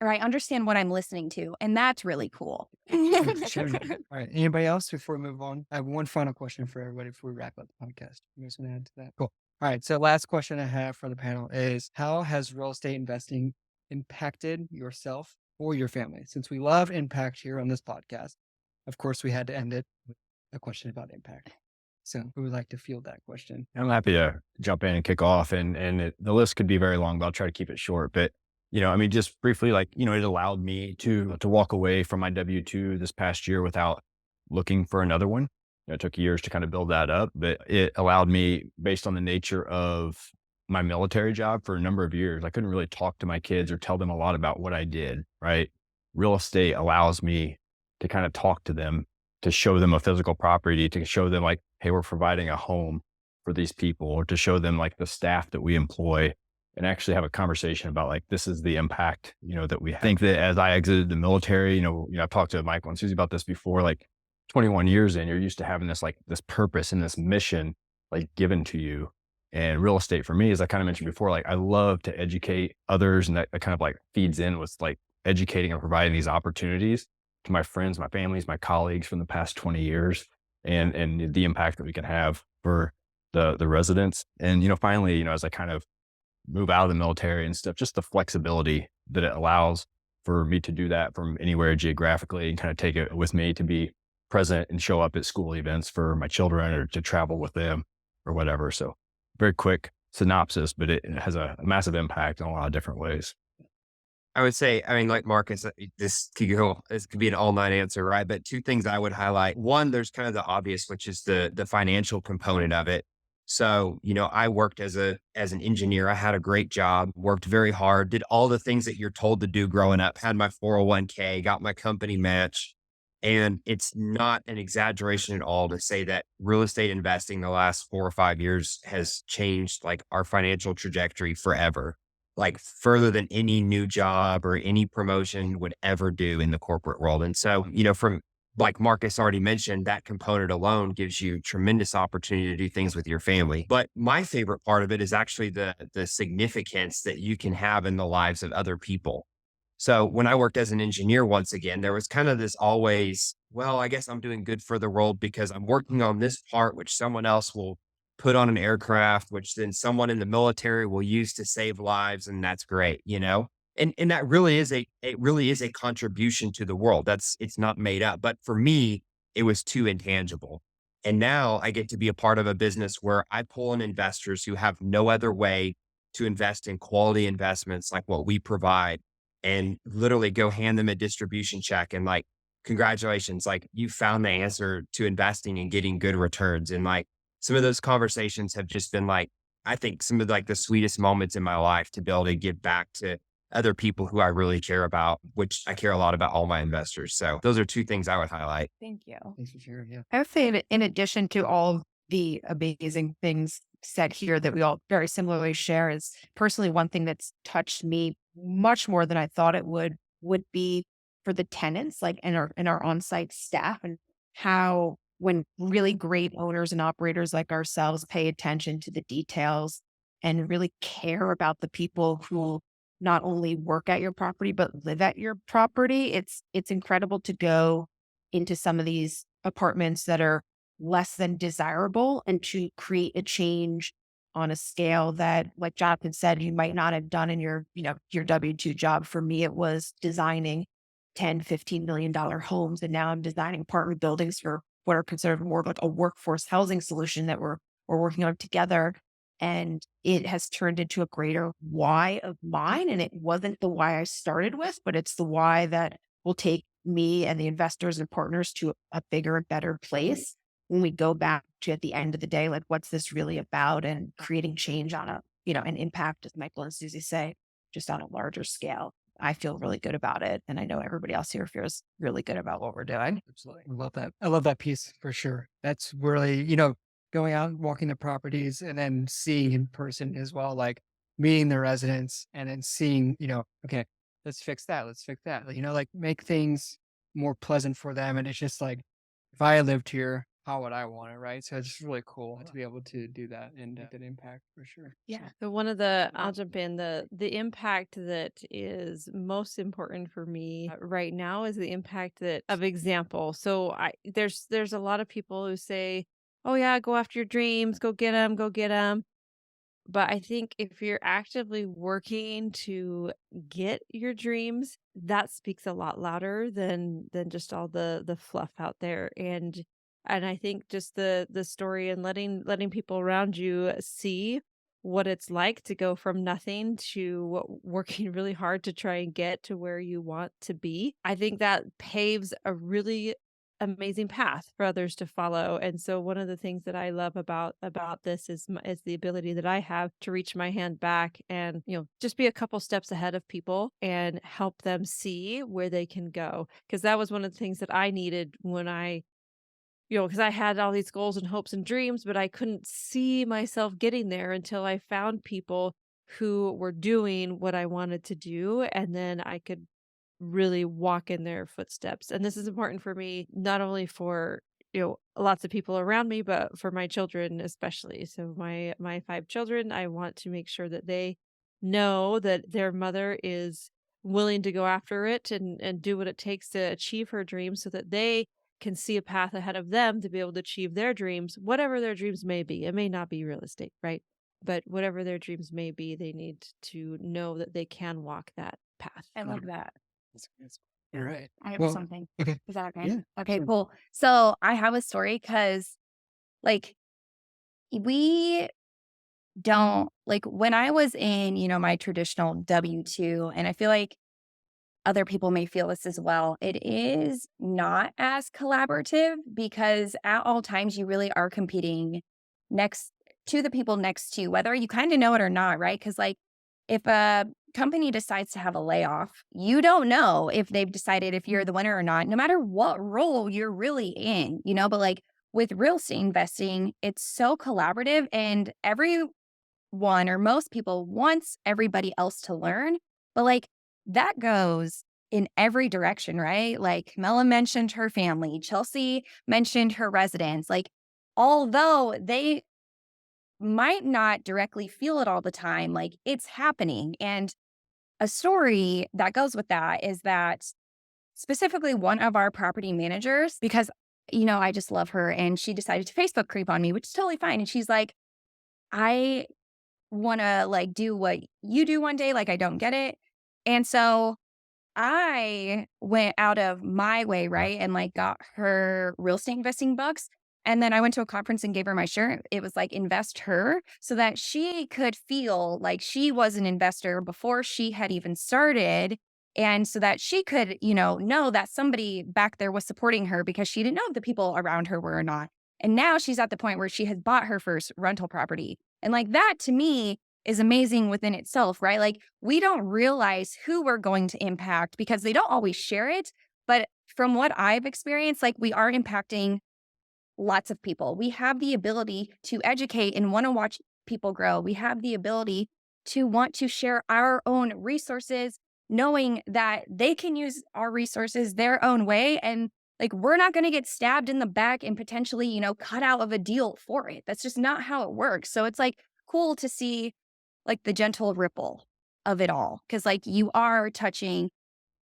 or I understand what I'm listening to. And that's really cool. Sure. All right. Anybody else before we move on? I have one final question for everybody before we wrap up the podcast. You guys want to add to that? Cool. All right. So last question I have for the panel is how has real estate investing impacted yourself or your family? Since we love impact here on this podcast, of course, we had to end it with a question about impact. So who would like to field that question? I'm happy to jump in and kick off, and the list could be very long, but I'll try to keep it short. But just briefly, like it allowed me to walk away from my W-2 this past year without looking for another one. It took years to kind of build that up, but it allowed me, based on the nature of my military job for a number of years, I couldn't really talk to my kids or tell them a lot about what I did. Right? Real estate allows me to kind of talk to them, to show them a physical property, to show them like, hey, we're providing a home for these people, or to show them like the staff that we employ, and actually have a conversation about like, this is the impact, that we have. I think that as I exited the military, I've talked to Michael and Susie about this before, like 21 years in, you're used to having this purpose and this mission like given to you. And real estate for me, as I kind of mentioned before, like I love to educate others, and that kind of like feeds in with like educating and providing these opportunities to my friends, my families, my colleagues from the past 20 years, and the impact that we can have for the residents. And, finally, as I kind of move out of the military and stuff, just the flexibility that it allows for me to do that from anywhere geographically, and kind of take it with me to be present and show up at school events for my children, or to travel with them or whatever. So very quick synopsis, but it has a massive impact in a lot of different ways. I would say, I mean, like Marcus, this could be an all night answer, right? But two things I would highlight. One, there's kind of the obvious, which is the financial component of it. So, I worked as an engineer. I had a great job, worked very hard, did all the things that you're told to do growing up, had my 401k, got my company match. And it's not an exaggeration at all to say that real estate investing the last 4 or 5 years has changed like our financial trajectory forever, like further than any new job or any promotion would ever do in the corporate world. And so, from like Marcus already mentioned, that component alone gives you tremendous opportunity to do things with your family. But my favorite part of it is actually the significance that you can have in the lives of other people. So when I worked as an engineer, once again, there was kind of this always, well, I guess I'm doing good for the world because I'm working on this part, which someone else will put on an aircraft, which then someone in the military will use to save lives. And that's great, And that really is a contribution to the world. It's not made up. But for me, it was too intangible. And now I get to be a part of a business where I pull in investors who have no other way to invest in quality investments like what we provide, and literally go hand them a distribution check and like congratulations, like you found the answer to investing and getting good returns. And like some of those conversations have just been like, I think some of like the sweetest moments in my life to be able to give back to other people who I really care about, which I care a lot about all my investors. So those are two things I would highlight. Thank you. Thanks for sharing. Yeah. I would say in addition to all the amazing things said here that we all very similarly share is personally one thing that's touched me much more than I thought it would be for the tenants, like in our on-site staff, and how when really great owners and operators like ourselves pay attention to the details and really care about the people who not only work at your property but live at your property. It's incredible to go into some of these apartments that are less than desirable and to create a change on a scale that, like Jonathan said, you might not have done in your, your W-2 job. For me, it was designing 10, $15 million homes. And now I'm designing apartment buildings for what are considered more of like a workforce housing solution that we're working on together. And it has turned into a greater why of mine. And it wasn't the why I started with, but it's the why that will take me and the investors and partners to a bigger and better place when we go back to, at the end of the day, like, what's this really about, and creating change on an impact, as Michael and Susie say, just on a larger scale. I feel really good about it. And I know everybody else here feels really good about what we're doing. Absolutely. I love that. I love that piece for sure. That's really, going out and walking the properties and then seeing in person as well, like meeting the residents and then seeing, okay, let's fix that. Let's fix that. Like make things more pleasant for them. And it's just like, if I lived here, how would I want it? Right. So it's really cool to be able to do that and make that impact for sure. Yeah. So I'll jump in. The impact that is most important for me right now is the impact of example. So there's a lot of people who say, "Oh yeah, go after your dreams, go get them, go get them." But I think if you're actively working to get your dreams, that speaks a lot louder than just all the fluff out there. And I think just the story and letting people around you see what it's like to go from nothing to working really hard to try and get to where you want to be. I think that paves a really amazing path for others to follow. And so one of the things that I love about this is the ability that I have to reach my hand back and, just be a couple steps ahead of people and help them see where they can go. Because that was one of the things that I needed when because I had all these goals and hopes and dreams, but I couldn't see myself getting there until I found people who were doing what I wanted to do. And then I could really walk in their footsteps. And this is important for me, not only for, lots of people around me, but for my children especially. So my 5 children, I want to make sure that they know that their mother is willing to go after it and do what it takes to achieve her dreams so that they can see a path ahead of them to be able to achieve their dreams, whatever their dreams may be. It may not be real estate, right? But whatever their dreams may be, they need to know that they can walk that path. I love that. You're right. I have Well, something. okay. Is that okay? Yeah, Okay, sure. cool. So I have a story because, like, we don't, like, when I was in, my traditional W-2, and I feel like other people may feel this as well, it is not as collaborative because at all times you really are competing next to the people next to you, whether you kind of know it or not, right? Because, like, if a company decides to have a layoff, you don't know if they've decided if you're the winner or not, no matter what role you're really in, But, like, with real estate investing, it's so collaborative, and everyone or most people wants everybody else to learn. But, like, that goes in every direction, right? Like, Mela mentioned her family, Chelsea mentioned her residents. Like, although they might not directly feel it all the time, like, it's happening. And a story that goes with that is that specifically one of our property managers, because, I just love her, and she decided to Facebook creep on me, which is totally fine. And she's like, I want to, like, do what you do one day. Like, I don't get it. And so I went out of my way, right? And, like, got her real estate investing books. And then I went to a conference and gave her my shirt. It was like, invest her, so that she could feel like she was an investor before she had even started. And so that she could, know that somebody back there was supporting her because she didn't know if the people around her were or not. And now she's at the point where she has bought her first rental property. And like that to me is amazing within itself, right? Like we don't realize who we're going to impact because they don't always share it. But from what I've experienced, like we are impacting lots of people. We have the ability to educate and want to watch people grow. We have the ability to want to share our own resources, knowing that they can use our resources their own way. And like, we're not going to get stabbed in the back and potentially, cut out of a deal for it. That's just not how it works. So it's like cool to see like the gentle ripple of it all. Cause like you are touching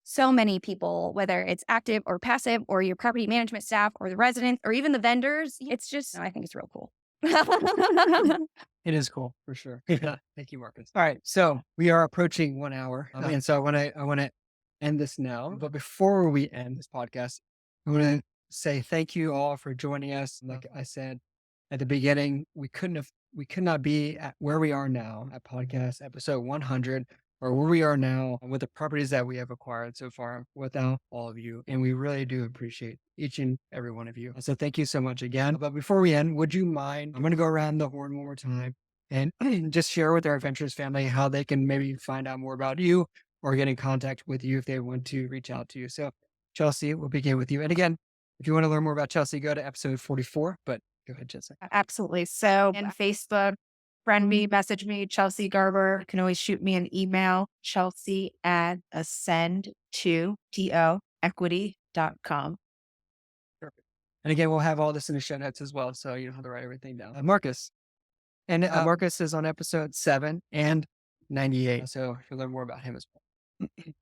so many people, whether it's active or passive, or your property management staff, or the residents, or even the vendors. It's just, I think it's real cool. It is cool for sure. Yeah. Thank you, Marcus. All right. So we are approaching 1 hour. And so I want to end this now. But before we end this podcast, I want to say thank you all for joining us. Like I said at the beginning, we could not be at where we are now at podcast episode 100, or where we are now with the properties that we have acquired so far without all of you. And we really do appreciate each and every one of you. So thank you so much again. But before we end, would you mind, I'm going to go around the horn one more time and just share with our Adventurous family how they can maybe find out more about you or get in contact with you if they want to reach out to you. So Chelsea, we'll begin with you. And again, if you want to learn more about Chelsea, go to episode 44, but go ahead, Chelsea. Absolutely. So in Facebook, friend me, message me, Chelsea Garber. You can always shoot me an email, Chelsea at ascend2equity.com. Perfect. And again, we'll have all this in the show notes as well, so you don't have to write everything down. Marcus. And Marcus is on episode 7 and 98. So you'll learn more about him as well.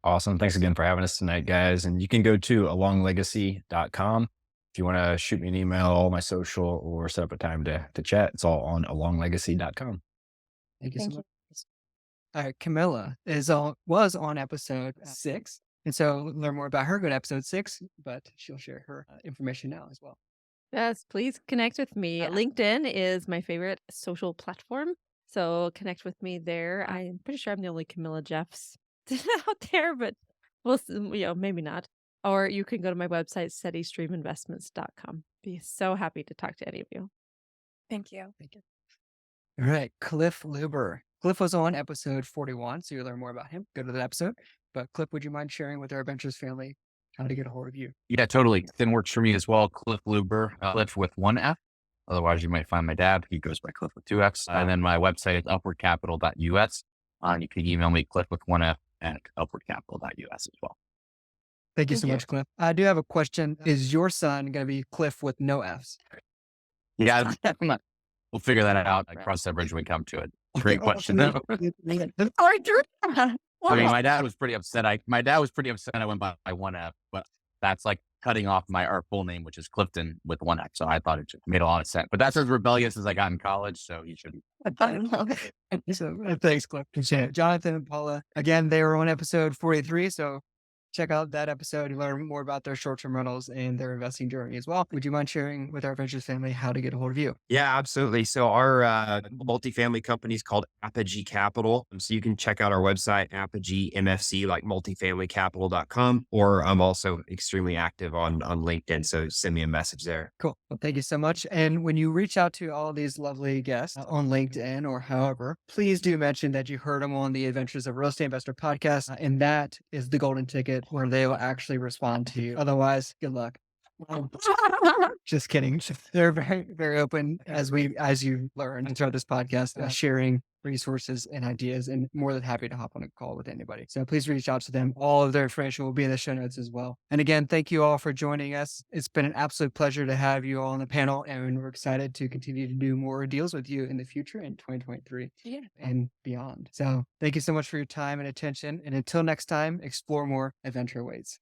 Awesome. Thanks again for having us tonight, guys. And you can go to alonglegacy.com. If you want to shoot me an email, all my social, or set up a time to chat, it's all on alonglegacy.com. Thank you so much. All right, Camilla was on episode 6. And so learn more about her, go to episode 6, but she'll share her information now as well. Yes, please connect with me. LinkedIn is my favorite social platform. So connect with me there. I'm pretty sure I'm the only Camilla Jeffs out there, but maybe not. Or you can go to my website, steadystreaminvestments.com. Be so happy to talk to any of you. Thank you. Thank you. All right, Cliff Luber. Cliff was on episode 41, so you'll learn more about him. Go to that episode. But Cliff, would you mind sharing with our Adventurous family how to get a hold of you? Yeah, totally. Then works for me as well. Cliff Luber, Cliff with 1 F. Otherwise, you might find my dad. He goes by Cliff with 2 Fs. And then my website is upwardcapital.us. You can email me, Cliff with 1 F at upwardcapital.us as well. Thank you so much, Cliff. I do have a question. Is your son going to be Cliff with no Fs? Yeah, we'll figure that out. I cross that bridge when we come to it. Great question. I mean, my dad was pretty upset. I went by 1 F, but that's like cutting off our full name, which is Clifton with 1 F. So I thought it just made a lot of sense. But that's as rebellious as I got in college. So he should be. So, thanks, Cliff. Jonathan and Paula, again, they were on episode 43. So check out that episode and learn more about their short-term rentals and their investing journey as well. Would you mind sharing with our Adventurous family how to get a hold of you? Yeah, absolutely. So our multifamily company is called Apogee Capital. So you can check out our website, Apogee MFC, like multifamilycapital.com, or I'm also extremely active on LinkedIn. So send me a message there. Cool. Well, thank you so much. And when you reach out to all these lovely guests on LinkedIn or however, please do mention that you heard them on the Adventures of Real Estate Investor podcast. And that is the golden ticket where they will actually respond to you. Otherwise, good luck. Just kidding. They're very, very open as you learned throughout this podcast, sharing resources and ideas, and more than happy to hop on a call with anybody. So please reach out to them. All of their information will be in the show notes as well. And again, thank you all for joining us. It's been an absolute pleasure to have you all on the panel, and we're excited to continue to do more deals with you in the future in 2023 and beyond. So thank you so much for your time and attention. And until next time, explore more, adventure awaits.